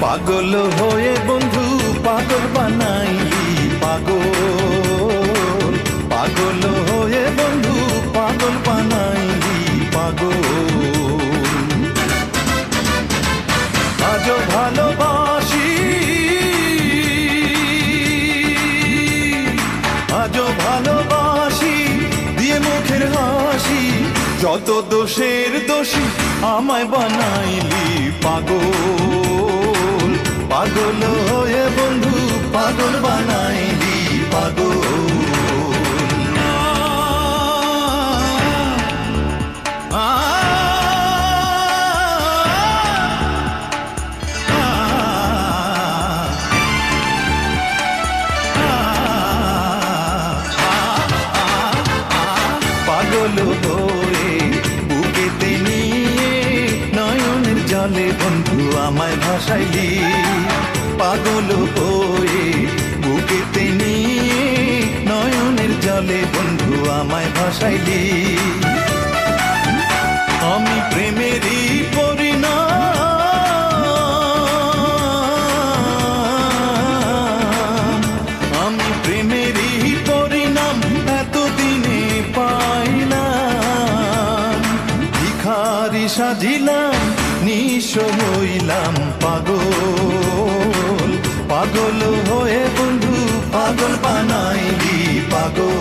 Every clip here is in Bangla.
পাগল হয়ে বন্ধু পাগল বানাইলি পাগল, পাগল হয়ে বন্ধু পাগল বানাইলি পাগল। আজও ভালোবাসি, আজও ভালোবাসি দিয়ে মুখের হাসি, যত দোষের দোষী আমায় বানাইলি পাগল, পাগল হয়ে বন্ধু পাগল বানাইলি পাগল। পাগল হয়ে বুকেতে নিয়ে নয়নের জলে বন্ধু আমায় ভাসাইলি, পাগল হয়ে বুকেতে নিয়ে নয়নের জলে বন্ধু আমায় ভাসাইলি। আমি প্রেমেরই পরিণাম, আমি প্রেমেরই পরিণাম এতদিনে পাইলাম। ভিখারি সাজিলাম নিঃস্ব হইলাম পাগল, পাগল হয়ে বন্ধু পাগল বানাইলি পাগল।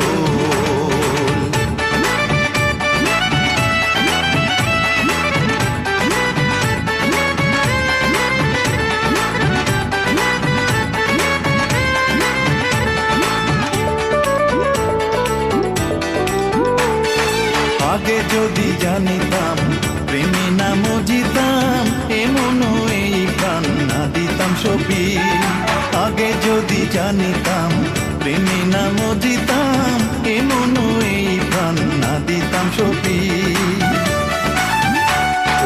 আগে যদি জানিতাম প্রেমী নাম জিতাম, এমন এই প্রাণ না দিতাম সপি। আগে যদি জানিতাম প্রেমী নাম জিতাম, এমন এই প্রাণ না দিতাম সপি।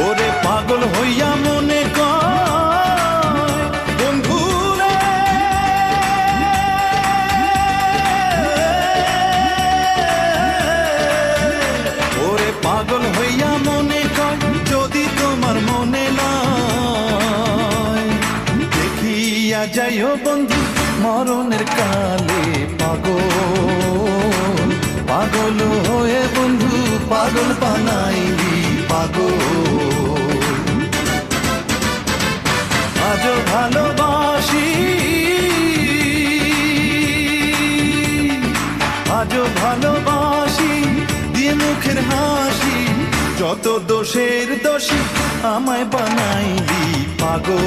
ওরে পাগল হইয়া মনে কয় বন্ধু রে, ওরে পাগল হইয়া মনে কয় যদি তোমার মনে নয়, দেখিয়া যাইও বন্ধু মরণের কালে পাগল, পাগল হয়ে বন্ধু পাগল বানাইলি পাগল। আজও ভালোবাসি, আজও ভালোবাসি দিয়ে মুখের হাসি, যত দোষের দোষী আমায় বানাইলি পাগল,